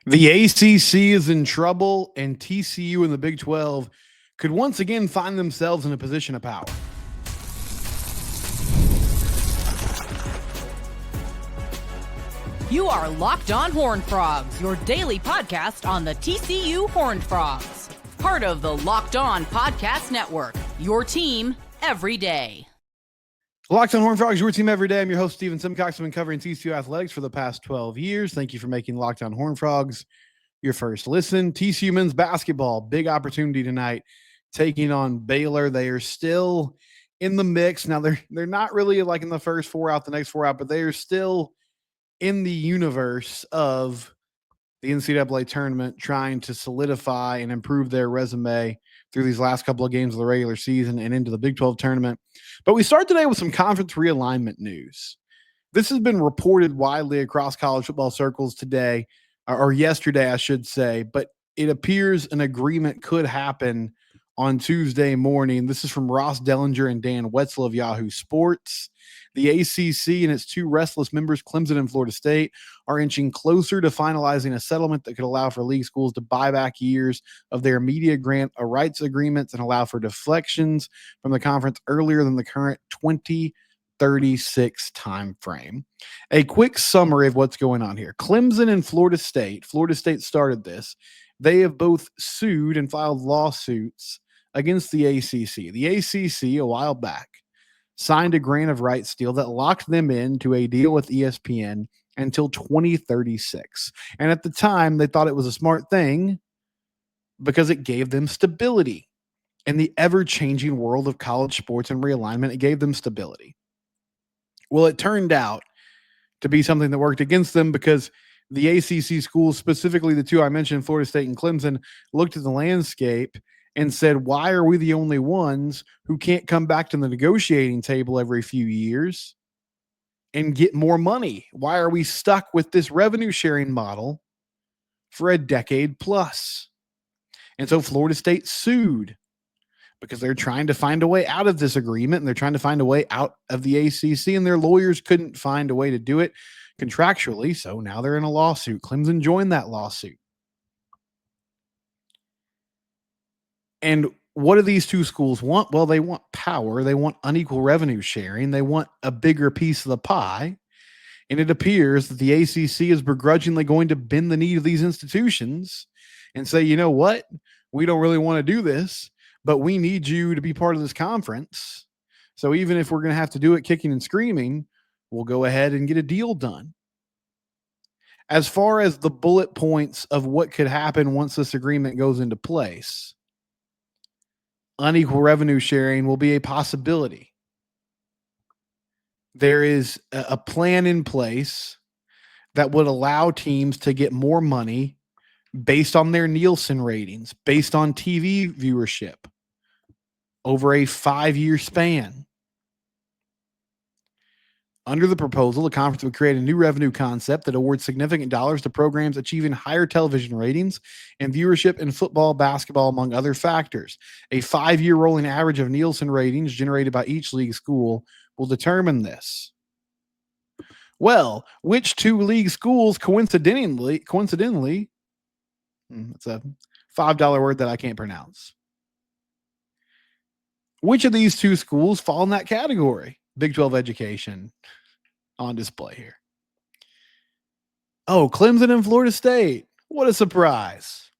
The ACC is in trouble, and TCU and the Big 12 could once again find themselves in a position of power. You are Locked On Horned Frogs, your daily podcast on the TCU Horned Frogs. Part of the Locked On Podcast Network, your team every day. Locked On Horned Frogs, your team every day. I'm your host, Steven Simcox. I've been covering TCU athletics for the past 12 years. Thank you for making Locked On Horned Frogs your first listen. TCU men's basketball, big opportunity tonight, taking on Baylor. They are still in the mix. Now, they're not really like in the first four out, the next four out, but they are still in the universe of the NCAA tournament, trying to solidify and improve their resume through these last couple of games of the regular season and into the Big 12 tournament. But we start today with some conference realignment news. This has been reported widely across college football circles today, or yesterday, I should say, but it appears an agreement could happen on Tuesday morning. This is from Ross Dellinger and Dan Wetzel of Yahoo Sports. The ACC and its two restless members, Clemson and Florida State, are inching closer to finalizing a settlement that could allow for league schools to buy back years of their media grant rights agreements and allow for deflections from the conference earlier than the current 2036 time frame. A quick summary of what's going on here. Clemson and Florida State started this. They have both sued and filed lawsuits against the ACC. The ACC, a while back, signed a grant of rights deal that locked them into a deal with ESPN until 2036. And at the time, they thought it was a smart thing because it gave them stability. In the ever-changing world of college sports and realignment, it gave them stability. Well, it turned out to be something that worked against them because the ACC schools, specifically the two I mentioned, Florida State and Clemson, looked at the landscape and said, why are we the only ones who can't come back to the negotiating table every few years and get more money? Why are we stuck with this revenue sharing model for a decade plus? And so Florida State sued because they're trying to find a way out of this agreement, and they're trying to find a way out of the ACC, and their lawyers couldn't find a way to do it contractually, so now they're in a lawsuit. Clemson joined that lawsuit. And what do these two schools want? Well, they want power. They want unequal revenue sharing. They want a bigger piece of the pie. And it appears that the ACC is begrudgingly going to bend the knee to these institutions and say, you know what? We don't really want to do this, but we need you to be part of this conference. So even if we're going to have to do it kicking and screaming, we'll go ahead and get a deal done. As far as the bullet points of what could happen once this agreement goes into place, unequal revenue sharing will be a possibility. There is a plan in place that would allow teams to get more money based on their Nielsen ratings, based on TV viewership over a 5-year span. Under the proposal, the conference would create a new revenue concept that awards significant dollars to programs achieving higher television ratings and viewership in football, basketball, among other factors. A 5-year rolling average of Nielsen ratings generated by each league school will determine this. Well, which two league schools coincidentally, it's a $5 word that I can't pronounce. Which of these two schools fall in that category? Big 12 education on display here. Oh, Clemson and Florida State. What a surprise.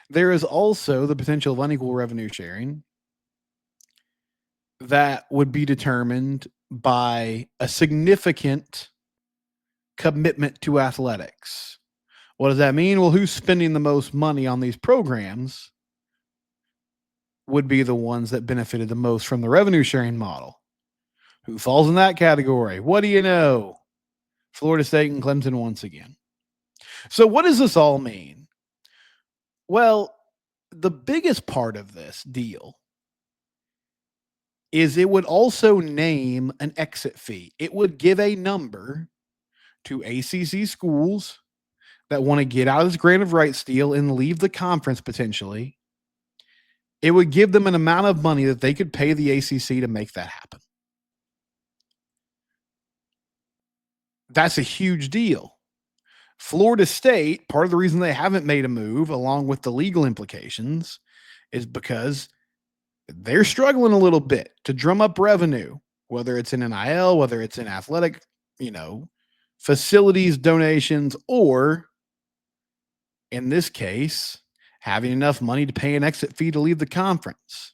There is also the potential of unequal revenue sharing that would be determined by a significant commitment to athletics. What does that mean? Well, who's spending the most money on these programs would be the ones that benefited the most from the revenue sharing model. Who falls in that category? What do you know? Florida State and Clemson once again. So what does this all mean? Well, the biggest part of this deal is it would also name an exit fee. It would give a number to ACC schools that want to get out of this grant of rights deal and leave the conference potentially. It would give them an amount of money that they could pay the ACC to make that happen. That's a huge deal. Florida State, part of the reason they haven't made a move, along with the legal implications, is because they're struggling a little bit to drum up revenue, whether it's in NIL, whether it's in athletic, facilities donations, or in this case, having enough money to pay an exit fee to leave the conference.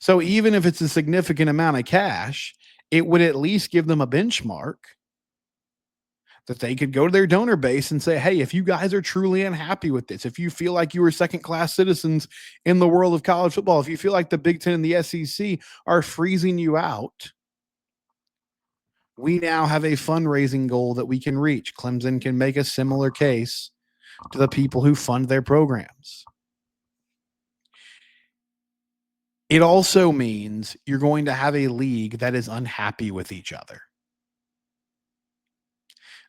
So even if it's a significant amount of cash, it would at least give them a benchmark that they could go to their donor base and say, hey, if you guys are truly unhappy with this, if you feel like you are second-class citizens in the world of college football, if you feel like the Big Ten and the SEC are freezing you out, we now have a fundraising goal that we can reach. Clemson can make a similar case to the people who fund their programs. It also means you're going to have a league that is unhappy with each other.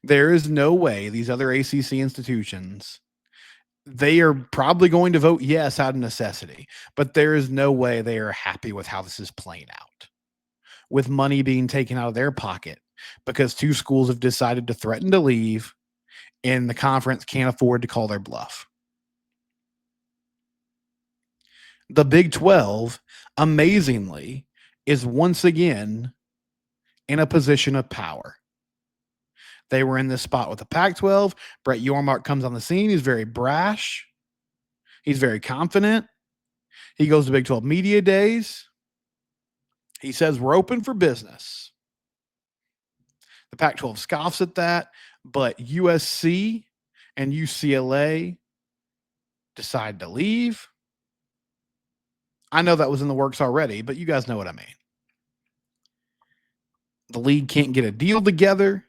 There is no way these other ACC institutions, they are probably going to vote yes out of necessity, but there is no way they are happy with how this is playing out, with money being taken out of their pocket because two schools have decided to threaten to leave and the conference can't afford to call their bluff. The Big 12, amazingly, is once again in a position of power. They were in this spot with the Pac-12. Brett Yormark comes on the scene. He's very brash. He's very confident. He goes to Big 12 media days. He says, we're open for business. The Pac-12 scoffs at that, but USC and UCLA decide to leave. I know that was in the works already, but you guys know what I mean. The league can't get a deal together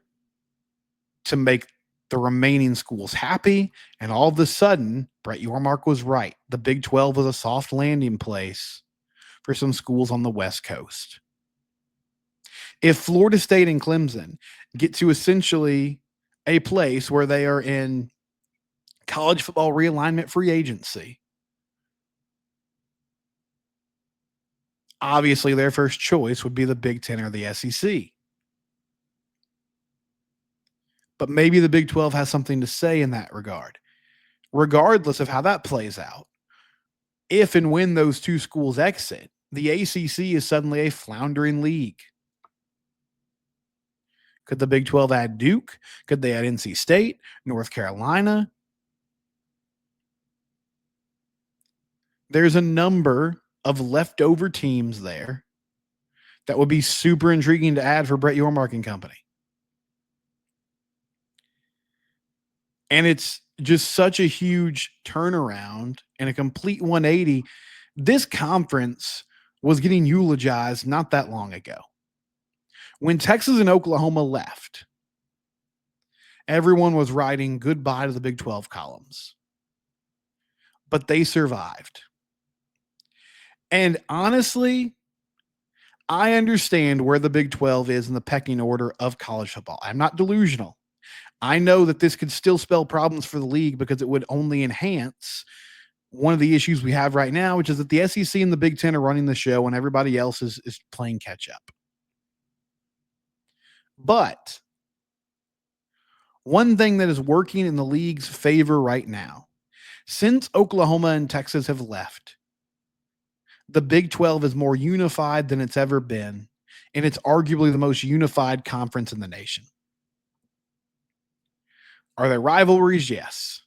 to make the remaining schools happy. And all of a sudden, Brett Yormark was right. The Big 12 was a soft landing place for some schools on the West Coast. If Florida State and Clemson get to essentially a place where they are in college football realignment free agency, obviously their first choice would be the Big Ten or the SEC. But maybe the Big 12 has something to say in that regard. Regardless of how that plays out, if and when those two schools exit, the ACC is suddenly a floundering league. Could the Big 12 add Duke? Could they add NC State, North Carolina? There's a number of leftover teams there that would be super intriguing to add for Brett Yormark and company. And it's just such a huge turnaround and a complete 180. This conference was getting eulogized not that long ago. When Texas and Oklahoma left, everyone was writing goodbye to the Big 12 columns. But they survived. And honestly, I understand where the Big 12 is in the pecking order of college football. I'm not delusional. I know that this could still spell problems for the league because it would only enhance one of the issues we have right now, which is that the SEC and the Big Ten are running the show and everybody else is playing catch up. But one thing that is working in the league's favor right now, since Oklahoma and Texas have left, the Big 12 is more unified than it's ever been, and it's arguably the most unified conference in the nation. Are there rivalries? Yes.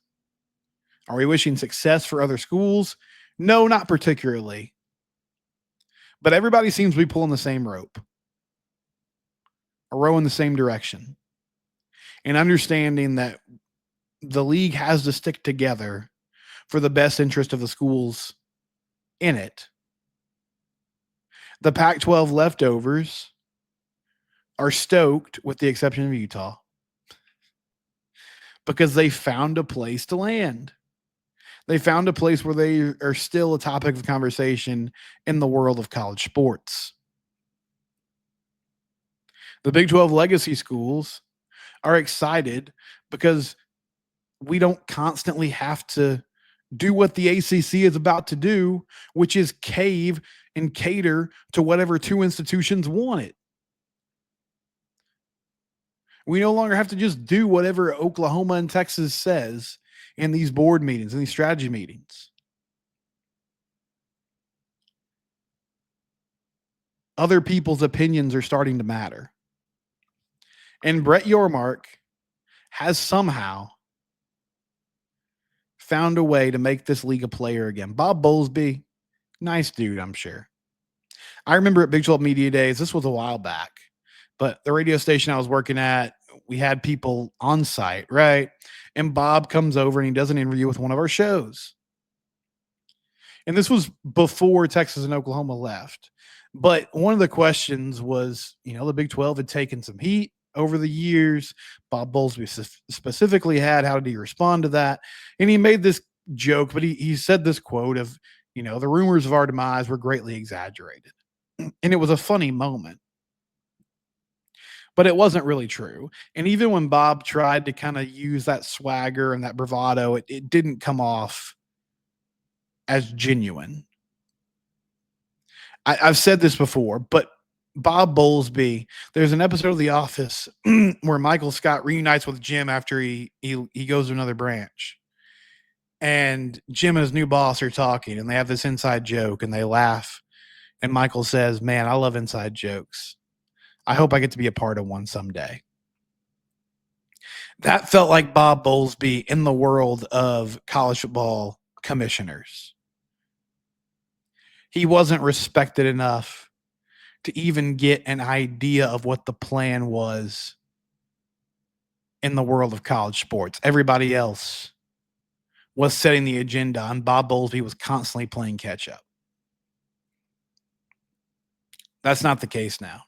Are we wishing success for other schools? No, not particularly. But everybody seems to be pulling the same rope, or rowing the same direction, and understanding that the league has to stick together for the best interest of the schools in it. The Pac-12 leftovers are stoked, with the exception of Utah, because they found a place to land. They found a place where they are still a topic of conversation in the world of college sports. The Big 12 legacy schools are excited because we don't constantly have to do what the ACC is about to do, which is cave and cater to whatever two institutions want it. We no longer have to just do whatever Oklahoma and Texas says in these board meetings, in these strategy meetings. Other people's opinions are starting to matter. And Brett Yormark has somehow found a way to make this league a player again. Bob Bowlesby, nice dude, I'm sure. I remember at Big 12 Media Days, this was a while back, but the radio station I was working at, we had people on site, right? And Bob comes over and he does an interview with one of our shows. And this was before Texas and Oklahoma left. But one of the questions was, the Big 12 had taken some heat over the years. Bob Bowlesby specifically had, how did he respond to that? And he made this joke, but he said this quote of, the rumors of our demise were greatly exaggerated. And it was a funny moment, but it wasn't really true. And even when Bob tried to kind of use that swagger and that bravado, it didn't come off as genuine. I've said this before, but Bob Bowlesby, there's an episode of The Office where Michael Scott reunites with Jim after he goes to another branch. And Jim and his new boss are talking, and they have this inside joke, and they laugh. And Michael says, "Man, I love inside jokes. I hope I get to be a part of one someday." That felt like Bob Bowlesby in the world of college football commissioners. He wasn't respected enough to even get an idea of what the plan was in the world of college sports. Everybody else was setting the agenda, and Bob Bowlesby was constantly playing catch up. That's not the case now.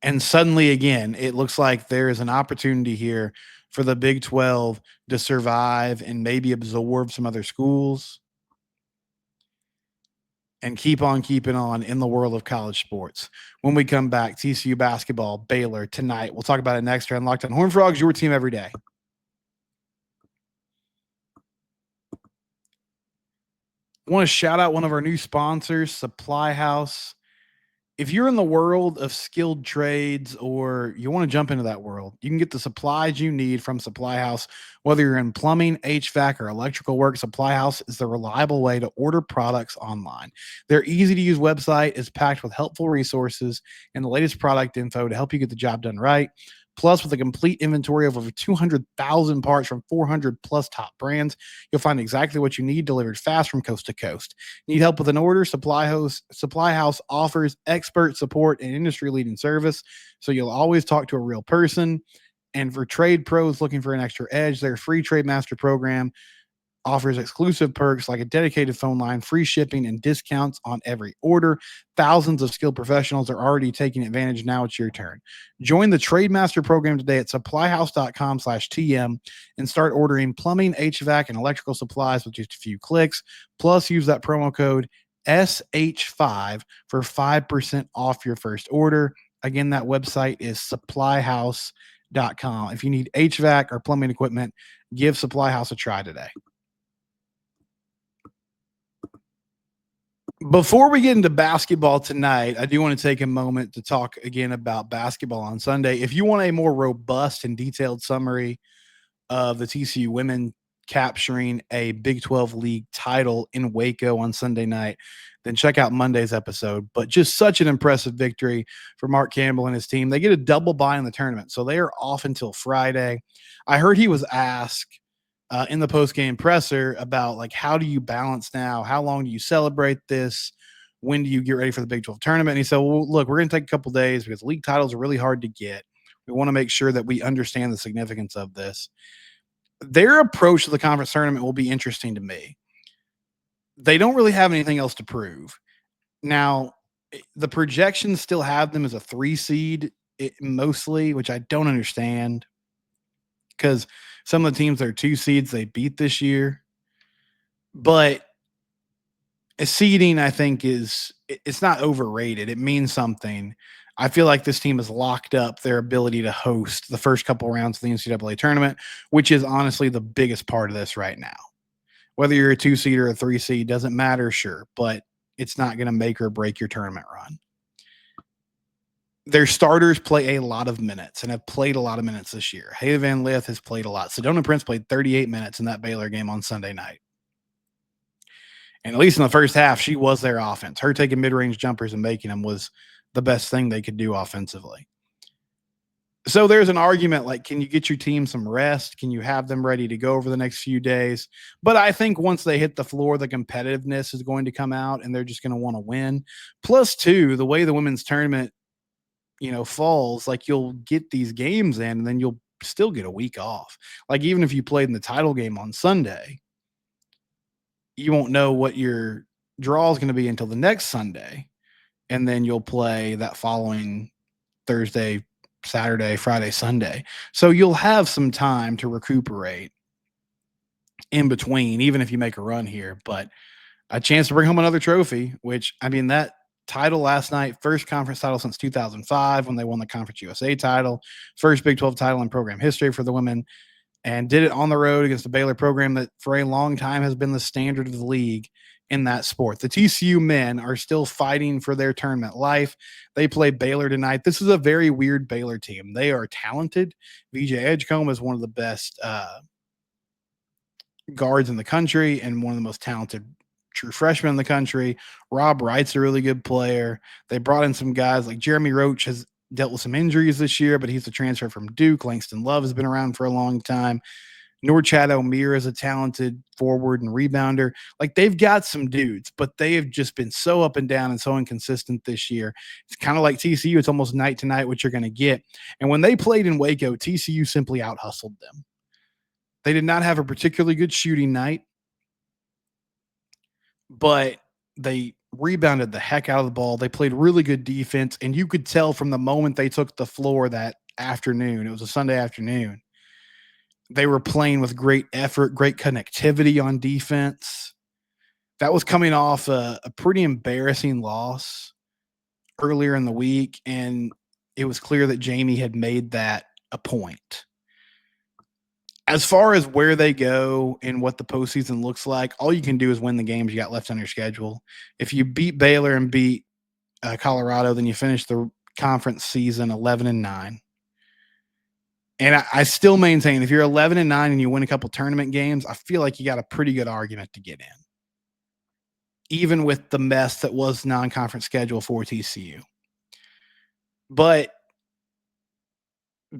And suddenly, again, it looks like there is an opportunity here for the Big 12 to survive and maybe absorb some other schools and keep on keeping on in the world of college sports. When we come back, TCU basketball, Baylor tonight. We'll talk about it next here on Locked On Horned Frogs, your team every day. I want to shout out one of our new sponsors, Supply House. If you're in the world of skilled trades or you want to jump into that world, you can get the supplies you need from Supply House. Whether you're in plumbing, HVAC, or electrical work, Supply House is the reliable way to order products online. Their easy-to-use website is packed with helpful resources and the latest product info to help you get the job done right. Plus, with a complete inventory of over 200,000 parts from 400 plus top brands, you'll find exactly what you need delivered fast from coast to coast. Need help with an order? Supply House offers expert support and industry-leading service, so you'll always talk to a real person. And for trade pros looking for an extra edge, their free Trade Master program offers exclusive perks like a dedicated phone line, free shipping, and discounts on every order. Thousands of skilled professionals are already taking advantage. Now it's your turn. Join the Trade Master program today at supplyhouse.com/TM and start ordering plumbing, HVAC, and electrical supplies with just a few clicks. Plus, use that promo code SH5 for 5% off your first order. Again, that website is supplyhouse.com. If you need HVAC or plumbing equipment, give Supply House a try today. Before we get into basketball tonight, I do want to take a moment to talk again about basketball on Sunday. If you want a more robust and detailed summary of the TCU women capturing a Big 12 league title in Waco on Sunday night, then check out Monday's episode. But just such an impressive victory for Mark Campbell and his team. They get a double bye in the tournament, so they are off until Friday. I heard he was asked in the post-game presser about, like, how do you balance now? How long do you celebrate this? When do you get ready for the Big 12 tournament? And he said, well, look, we're going to take a couple days because league titles are really hard to get. We want to make sure that we understand the significance of this. Their approach to the conference tournament will be interesting to me. They don't really have anything else to prove. Now, the projections still have them as a 3 seed mostly, which I don't understand, because some of the teams that are 2 seeds they beat this year. But a seeding, I think, it's not overrated. It means something. I feel like this team has locked up their ability to host the first couple rounds of the NCAA tournament, which is honestly the biggest part of this right now. Whether you're a 2 seed or a 3 seed doesn't matter, sure, but it's not going to make or break your tournament run. their starters play a lot of minutes and have played a lot of minutes this year. Hayden Van Lith has played a lot. Sedona Prince played 38 minutes in that Baylor game on Sunday night. And at least in the first half, she was their offense. Her taking mid-range jumpers and making them was the best thing they could do offensively. So there's an argument like, can you get your team some rest? Can you have them ready to go over the next few days? But I think once they hit the floor, the competitiveness is going to come out and they're just going to want to win. Plus, too, the way the women's tournament, falls, like you'll get these games in and then you'll still get a week off. Like even if you played in the title game on Sunday, you won't know what your draw is going to be until the next Sunday. And then you'll play that following Thursday, Saturday, Friday, Sunday. So you'll have some time to recuperate in between, even if you make a run here, but a chance to bring home another trophy, which, I mean, that title last night, first conference title since 2005 when they won the Conference USA title, first Big 12 title in program history for the women, and did it on the road against the Baylor program that for a long time has been the standard of the league in that sport. The TCU men are still fighting for their tournament life. They play Baylor tonight. This is a very weird Baylor team. They are talented. VJ Edgecombe is one of the best guards in the country and one of the most talented true freshmen in the country. Rob Wright's a really good player. They brought in some guys like Jeremy Roach has dealt with some injuries this year, but he's a transfer from Duke. Langston Love has been around for a long time. Norchad O'Meara is a talented forward and rebounder. Like they've got some dudes, but they have just been so up and down and so inconsistent this year. It's kind of like TCU. It's almost night to night what you're going to get. And when they played in Waco, TCU simply out-hustled them. They did not have a particularly good shooting night, but they rebounded the heck out of the ball. They played really good defense, and you could tell from the moment they took the floor that afternoon, it was a Sunday afternoon, they were playing with great effort, great connectivity on defense. That was coming off a pretty embarrassing loss earlier in the week, and it was clear that Jamie had made that a point. As far as where they go and what the postseason looks like, all you can do is win the games you got left on your schedule. If you beat Baylor and beat Colorado, then you finish the conference season 11-9. And I still maintain if you're 11-9 and you win a couple tournament games, I feel like you got a pretty good argument to get in, even with the mess that was non-conference schedule for TCU. But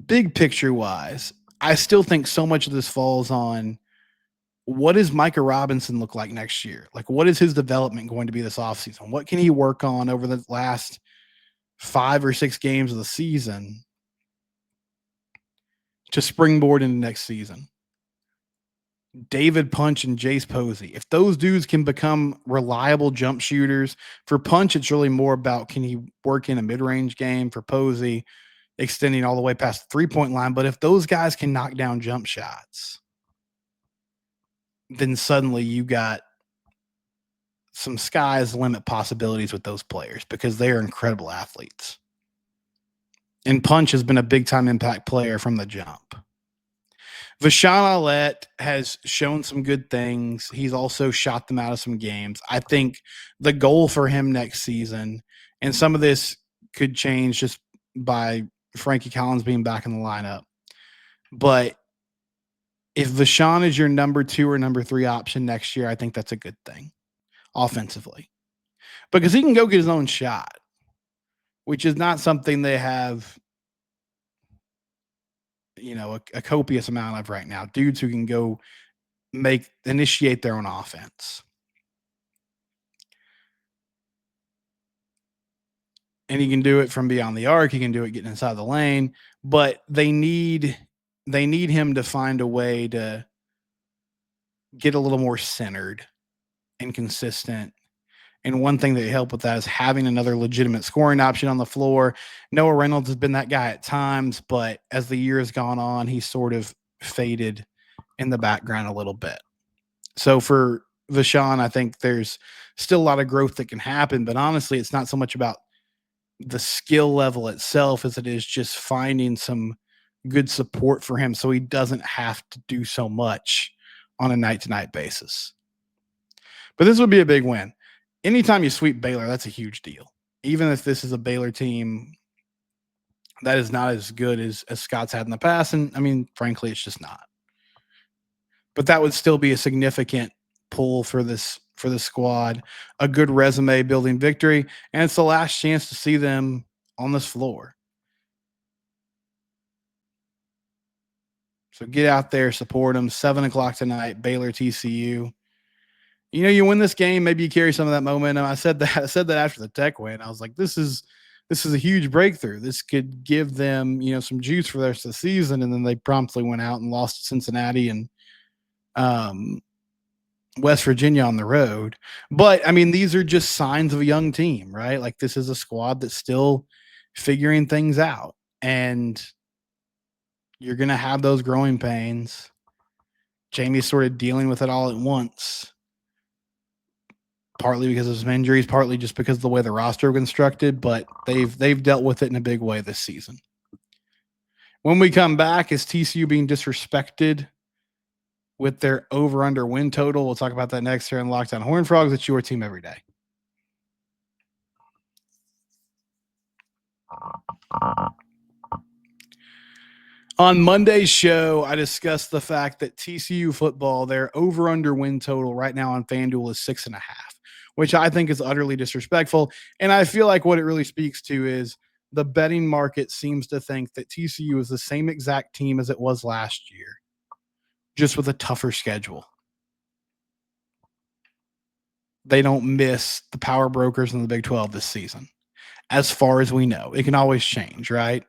big picture wise, I still think so much of this falls on what does Micah Robinson look like next year? Like, what is his development going to be this offseason? What can he work on over the last 5 or 6 games of the season to springboard into next season? David Punch and Jace Posey. If those dudes can become reliable jump shooters, for Punch, it's really more about can he work in a mid-range game. For Posey, extending all the way past the 3-point line. But if those guys can knock down jump shots, then suddenly you got some sky's the limit possibilities with those players because they are incredible athletes. And Punch has been a big-time impact player from the jump. Vashawn Alette has shown some good things. He's also shot them out of some games. I think the goal for him next season, and some of this could change just by Frankie Collins being back in the lineup, but if Vashawn is your number 2 or number 3 option next year, I think that's a good thing offensively because he can go get his own shot, which is not something they have, a copious amount of right now. Dudes who can go initiate their own offense. And he can do it from beyond the arc. He can do it getting inside the lane, but they need him to find a way to get a little more centered and consistent. And one thing that helped with that is having another legitimate scoring option on the floor. Noah Reynolds has been that guy at times, but as the year has gone on, he's sort of faded in the background a little bit. So for Vashawn, I think there's still a lot of growth that can happen, but honestly, it's not so much about the skill level itself as it is just finding some good support for him so he doesn't have to do so much on a night-to-night basis. But this would be a big win. Anytime you sweep Baylor, that's a huge deal. Even if this is a Baylor team That is not as good as Scott's had in the past. And I mean, frankly, it's just not. But that would still be a significant pull for this squad, a good resume building victory, and it's the last chance to see them on this floor. So get out there, support them. 7 o'clock tonight, Baylor TCU. You know, you win this game, maybe you carry some of that momentum. I said that after the Tech win. I was like, this is a huge breakthrough. This could give them, some juice for the rest of the season. And then they promptly went out and lost to Cincinnati and West Virginia on the road. But I mean, these are just signs of a young team, right? Like this is a squad that's still figuring things out. And you're going to have those growing pains. Jamie's sort of dealing with it all at once. Partly because of some injuries, partly just because of the way the roster was constructed, but they've dealt with it in a big way this season. When we come back, is TCU being disrespected with their over-under win total? We'll talk about that next here on Lockdown Horned Frogs. It's your team every day. On Monday's show, I discussed the fact that TCU football, their over-under win total right now on FanDuel is 6.5, which I think is utterly disrespectful. And I feel like what it really speaks to is the betting market seems to think that TCU is the same exact team as it was last year, just with a tougher schedule. They don't miss the power brokers in the Big 12 this season, as far as we know. It can always change, right?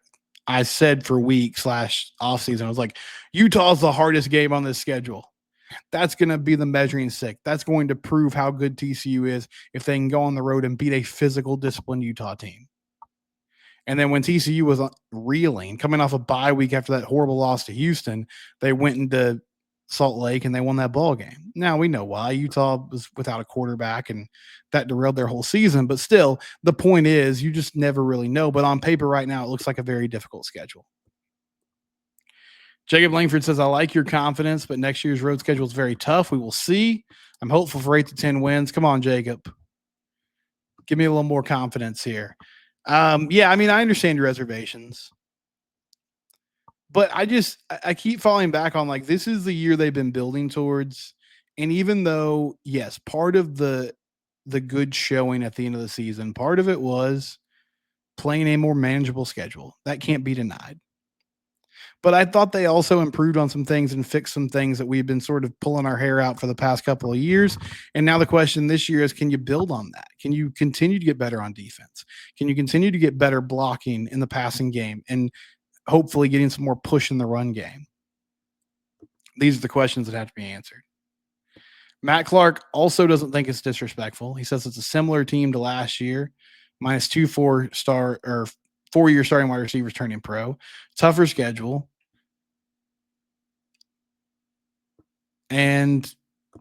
I said for weeks /offseason, I was like, Utah's the hardest game on this schedule. That's going to be the measuring stick. That's going to prove how good TCU is if they can go on the road and beat a physical, disciplined Utah team. And then when TCU was reeling, coming off a bye week after that horrible loss to Houston, they went into Salt Lake and they won that ball game. Now we know why. Utah was without a quarterback and that derailed their whole season. But still, the point is you just never really know. But on paper right now, it looks like a very difficult schedule. Jacob Langford says, I like your confidence, but next year's road schedule is very tough. We will see. I'm hopeful for 8 to 10 wins. Come on, Jacob. Give me a little more confidence here. Yeah, I mean, I understand your reservations. But I keep falling back on like this is the year they've been building towards. And even though, yes, part of the good showing at the end of the season, part of it was playing a more manageable schedule. That can't be denied. But I thought they also improved on some things and fixed some things that we've been sort of pulling our hair out for the past couple of years. And now the question this year is, can you build on that? Can you continue to get better on defense? Can you continue to get better blocking in the passing game and hopefully getting some more push in the run game? These are the questions that have to be answered. Matt Clark also doesn't think it's disrespectful. He says it's a similar team to last year, minus 2 4-star or 4-year starting wide receivers turning pro, tougher schedule. And,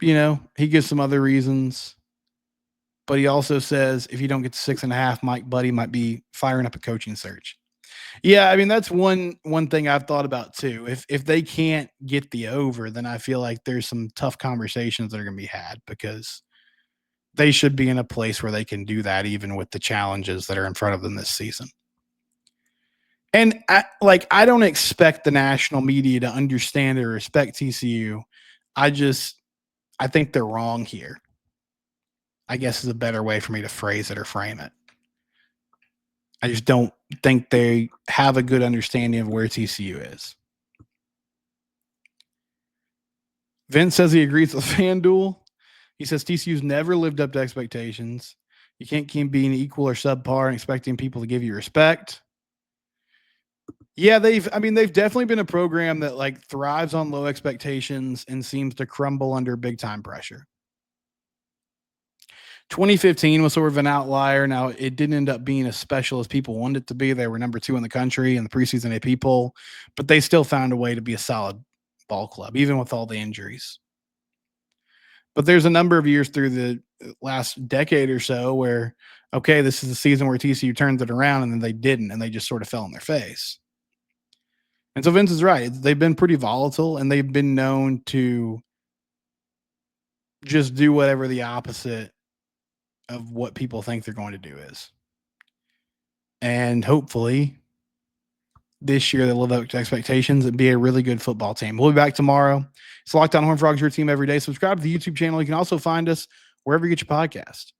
he gives some other reasons. But he also says if you don't get to 6.5, Mike Buddy might be firing up a coaching search. Yeah, I mean, that's one thing I've thought about too. If they can't get the over, then I feel like there's some tough conversations that are going to be had because they should be in a place where they can do that even with the challenges that are in front of them this season. And I don't expect the national media to understand or respect TCU. I think they're wrong here, I guess is a better way for me to phrase it or frame it. I just don't think they have a good understanding of where TCU is. Vince says he agrees with FanDuel. He says TCU's never lived up to expectations. You can't keep being equal or subpar and expecting people to give you respect. Yeah, they've definitely been a program that thrives on low expectations and seems to crumble under big time pressure. 2015 was sort of an outlier. Now, it didn't end up being as special as people wanted it to be. They were number 2 in the country in the preseason AP poll, but they still found a way to be a solid ball club, even with all the injuries. But there's a number of years through the last decade or so where, okay, this is the season where TCU turns it around, and then they didn't, and they just sort of fell on their face. And so Vince is right. They've been pretty volatile, and they've been known to just do whatever the opposite of what people think they're going to do is. And hopefully this year they'll live up to expectations and be a really good football team. We'll be back tomorrow. It's Locked On Horned Frogs, your team every day. Subscribe to the YouTube channel. You can also find us wherever you get your podcast.